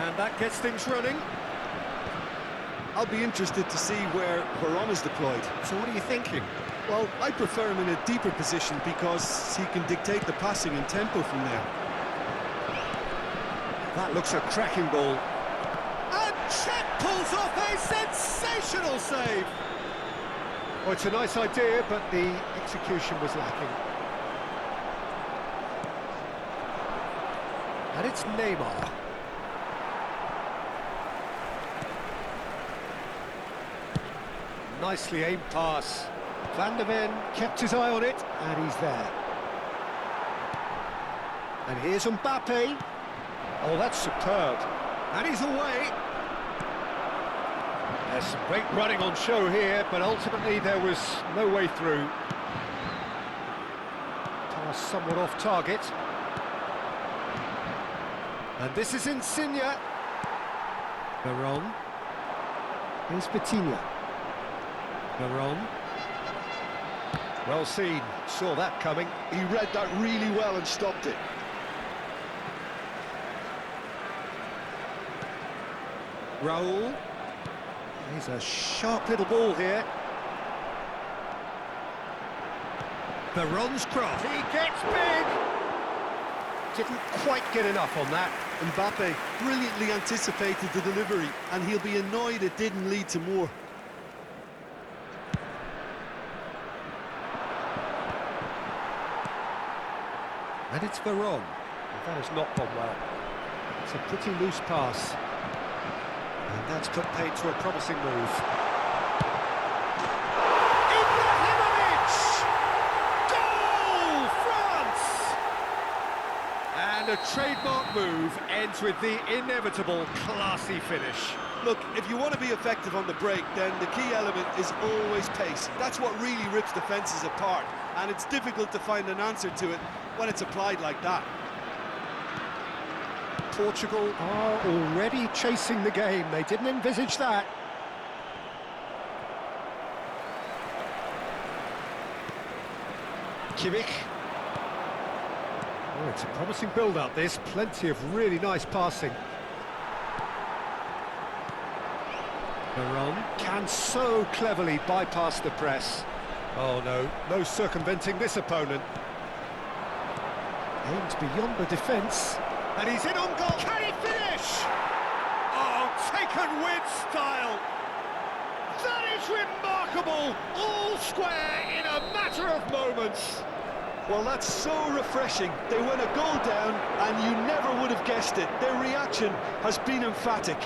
And that gets things running. I'll be interested to see where Varane is deployed. So what are you thinking? Well, I prefer him in a deeper position because he can dictate the passing and tempo from there. That looks a cracking ball. And Cech pulls off a sensational save! Oh, it's a nice idea, but the execution was lacking. And it's Neymar. Nicely aimed pass. Van der Ven kept his eye on it, and he's there. And here's Mbappe. Oh, that's superb. And he's away. There's some great running on show here, but ultimately there was no way through. Pass somewhat off target. And this is Insigne. Varane. Here's Vitinha. Varane. Well seen, saw that coming. He read that really well and stopped it. Raul. He's a sharp little ball here. Varane's cross. He gets big! Didn't quite get enough on that. Mbappe brilliantly anticipated the delivery, and he'll be annoyed it didn't lead to more. And it's Varane. That has not gone well. It's a pretty loose pass. And that's put paid to a promising move. Ibrahimovic! Goal, France! And a trademark move ends with the inevitable classy finish. Look, if you want to be effective on the break, then the key element is always pace. That's what really rips defences apart, and it's difficult to find an answer to it when it's applied like that. Portugal are already chasing the game. They didn't envisage that. Kimmich. Oh, it's a promising build-up, this. Plenty of really nice passing. Varane can so cleverly bypass the press. Oh no, no circumventing this opponent. Aims beyond the defence. And he's in on goal. Can he finish? Oh, taken with style. That is remarkable. All square in a matter of moments. Well, that's so refreshing. They went a goal down, and you never would have guessed it. Their reaction has been emphatic.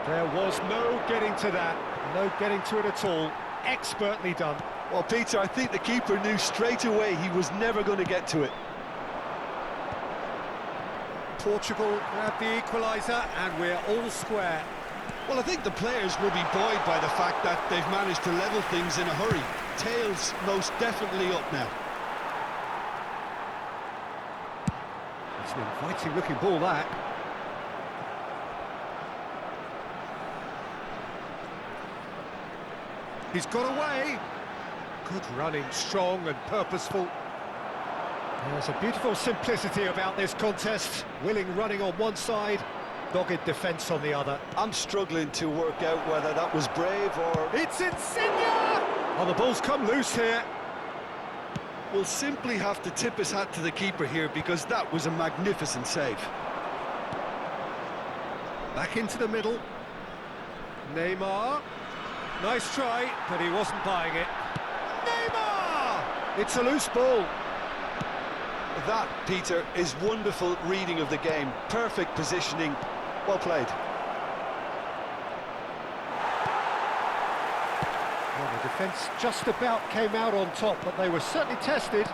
There was no getting to that. No getting to it at all. Expertly done. Well, Peter, I think the keeper knew straight away he was never going to get to it. Portugal grab the equaliser, and we're all square. Well, I think the players will be buoyed by the fact that they've managed to level things in a hurry. Tails most definitely up now. It's an inviting-looking ball, that. He's got away. Good running, strong and purposeful. There's a beautiful simplicity about this contest. Willing running on one side, dogged defence on the other. I'm struggling to work out whether that was brave or... It's Insigne! Oh, the ball's come loose here. We'll simply have to tip his hat to the keeper here because that was a magnificent save. Back into the middle. Neymar. Nice try, but he wasn't buying it. Neymar! It's a loose ball. That, Peter, is wonderful reading of the game. Perfect positioning. Well played. Well, the defence just about came out on top, but they were certainly tested.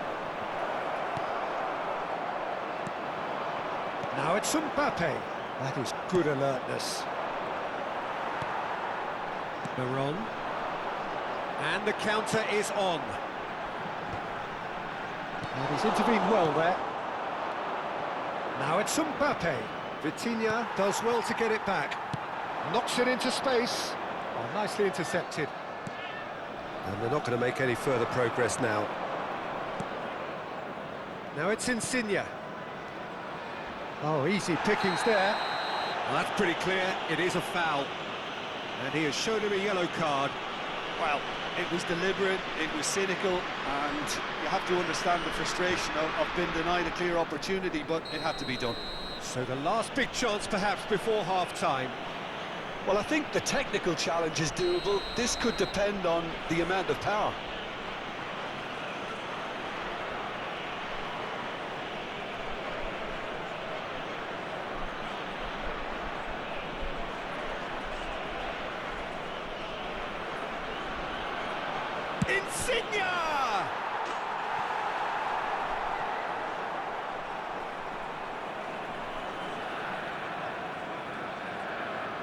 Now it's Mbappe. That is good alertness. Varane. And the counter is on. And he's intervened well there. Now it's Mbappe. Vitinha does well to get it back. Knocks it into space. Oh, nicely intercepted. And they're not going to make any further progress now. Now it's Insigne. Oh, easy pickings there. Well, that's pretty clear. It is a foul. And he has shown him a yellow card. Well, it was deliberate, it was cynical, and you have to understand the frustration of being denied a clear opportunity, but it had to be done. So the last big chance perhaps before half-time. Well, I think the technical challenge is doable. This could depend on the amount of power. Insigne!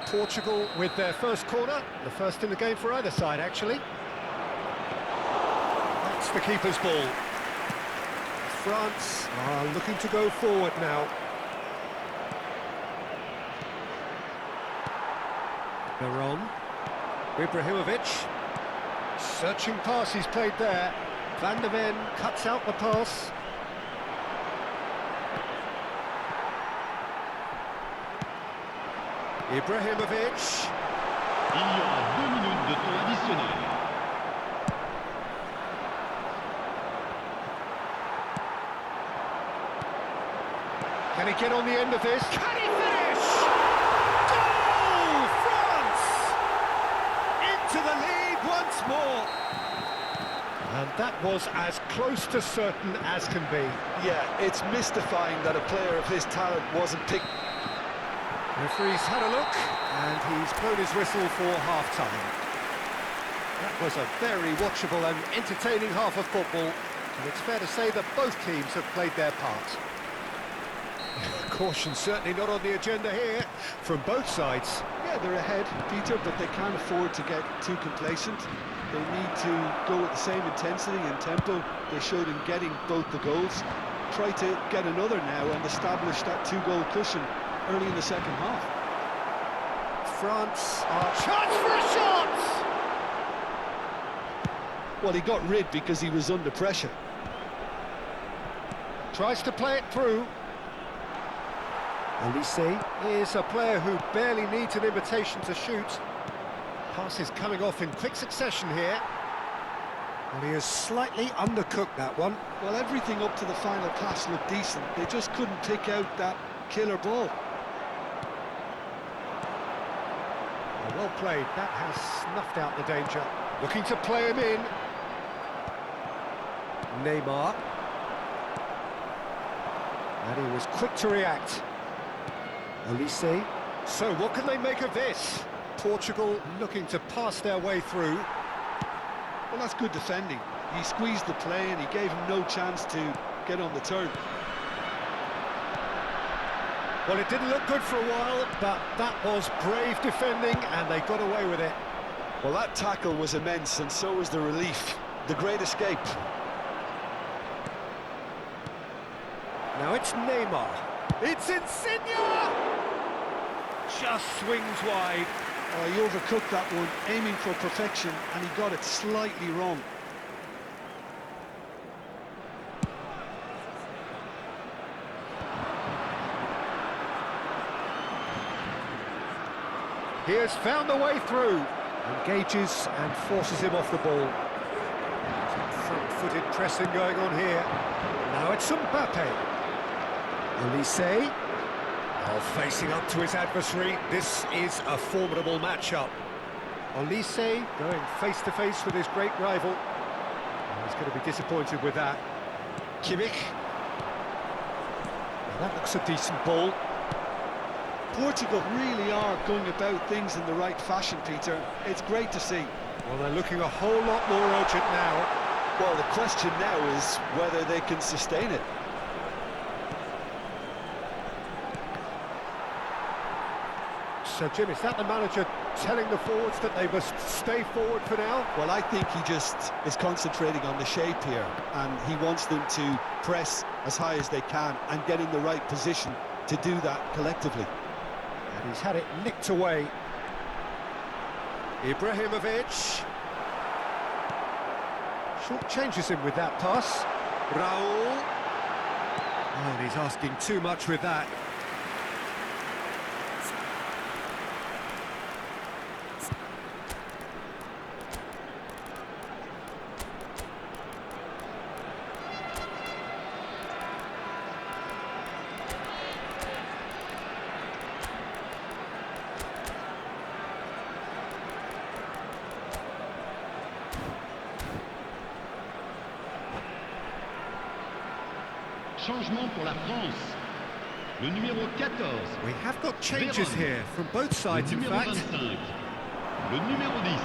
Portugal with their first corner, the first in the game for either side, actually. That's the keeper's ball. France are looking to go forward now. Veron, Ibrahimovic. Searching pass he's played there. Van der Ven cuts out the pass. Ibrahimovic. Il y aura 2 minutes de temps additionnel. Can he get on the end of this? Can he finish? Goal! France! Into the lead once more. And that was as close to certain as can be. Yeah, it's mystifying that a player of his talent wasn't picked. Referee's had a look, and he's blown his whistle for half-time. That was a very watchable and entertaining half of football, and it's fair to say that both teams have played their part. Caution certainly not on the agenda here, from both sides. Yeah, they're ahead, Peter, but they can't afford to get too complacent. They need to go at the same intensity and tempo they showed in getting both the goals. Try to get another now and establish that two-goal cushion early in the second half. France are... Chance for a shot! Well, he got rid because he was under pressure. Tries to play it through. Olise is a player who barely needs an invitation to shoot. Pass is coming off in quick succession here. Well, he has slightly undercooked that one. Well, everything up to the final pass looked decent. They just couldn't pick out that killer ball. Well played, that has snuffed out the danger. Looking to play him in. Neymar. And he was quick to react. Olise. So what can they make of this? Portugal looking to pass their way through. Well, that's good defending. He squeezed the play and he gave him no chance to get on the turn. Well, it didn't look good for a while, but that was brave defending, and they got away with it. Well, that tackle was immense, and so was the relief. The great escape. Now it's Neymar. It's Insigne! Just swings wide. Oh, he overcooked that one, aiming for perfection, and he got it slightly wrong. He has found a way through, engages and forces him off the ball. Some front-footed pressing going on here. Now it's Mbappe. Olise, facing up to his adversary. This is a formidable matchup. Olise going face-to-face with his great rival. He's going to be disappointed with that. Kimmich. Well, that looks a decent ball. Portugal really are going about things in the right fashion, Peter. It's great to see. Well, they're looking a whole lot more urgent now. Well, the question now is whether they can sustain it. So, Jim, is that the manager telling the forwards that they must stay forward for now? Well, I think he just is concentrating on the shape here, and he wants them to press as high as they can and get in the right position to do that collectively. And he's had it nicked away. Ibrahimovic. Short changes him with that pass. Raul. Oh, and he's asking too much with that. Changement pour la France. Le numéro 14. We have got changes Véron. here from both sides, Le in numéro fact. 25. Le numéro 10.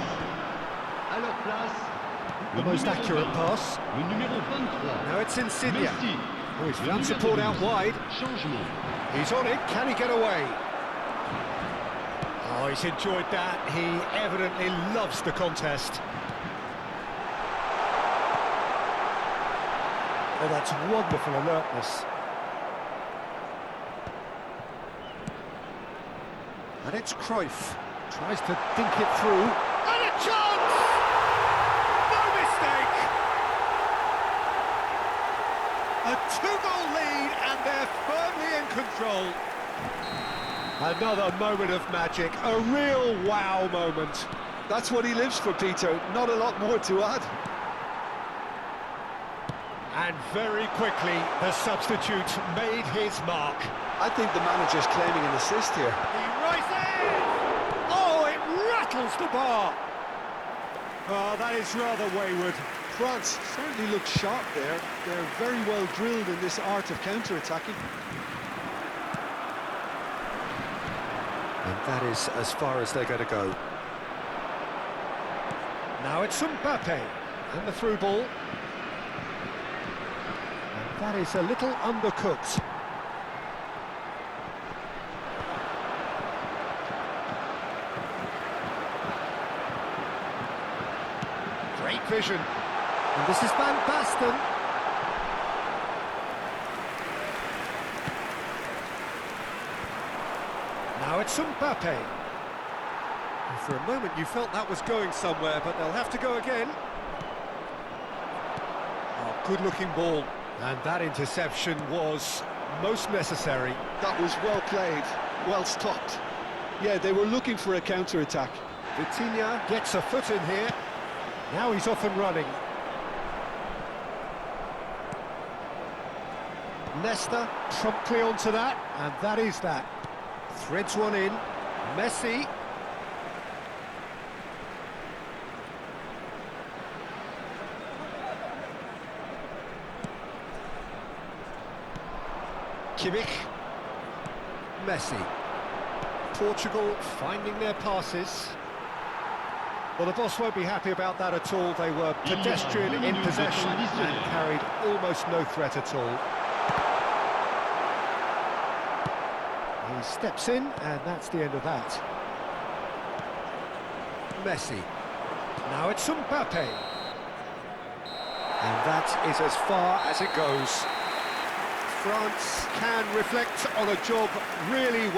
À leur place, The le most numéro accurate 20. pass. Le numéro 23. Now it's Insigne. Messi. Oh, he's Le found numéro support out 12. wide. Changement. He's on it. Can he get away? Oh, he's enjoyed that. He evidently loves the contest. Oh, that's wonderful alertness. And it's Cruyff. Tries to dink it through. And a chance! No mistake! A two-goal lead, and they're firmly in control. Another moment of magic, a real wow moment. That's what he lives for, Peter. Not a lot more to add. And very quickly, the substitute made his mark. I think the manager's claiming an assist here. He rises! Oh, it rattles the bar! Oh, that is rather wayward. France certainly look sharp there. They're very well drilled in this art of counter-attacking. And that is as far as they're going to go. Now it's Mbappe, and the through ball. And that is a little undercooked. Great vision. And this is Van Basten. Now it's Mbappe. And for a moment you felt that was going somewhere, but they'll have to go again. Oh, good-looking ball. And that interception was most necessary. That was well played, well stopped. Yeah, they were looking for a counter-attack. Vitinha gets a foot in here. Now he's off and running. Nesta promptly onto that, and that is that. Threads one in. Messi. Kimmich. Messi. Portugal finding their passes. Well, the boss won't be happy about that at all. They were pedestrian in possession and carried almost no threat at all. He steps in, and that's the end of that. Messi. Now it's Mbappe. And that is as far as it goes. France can reflect on a job really well.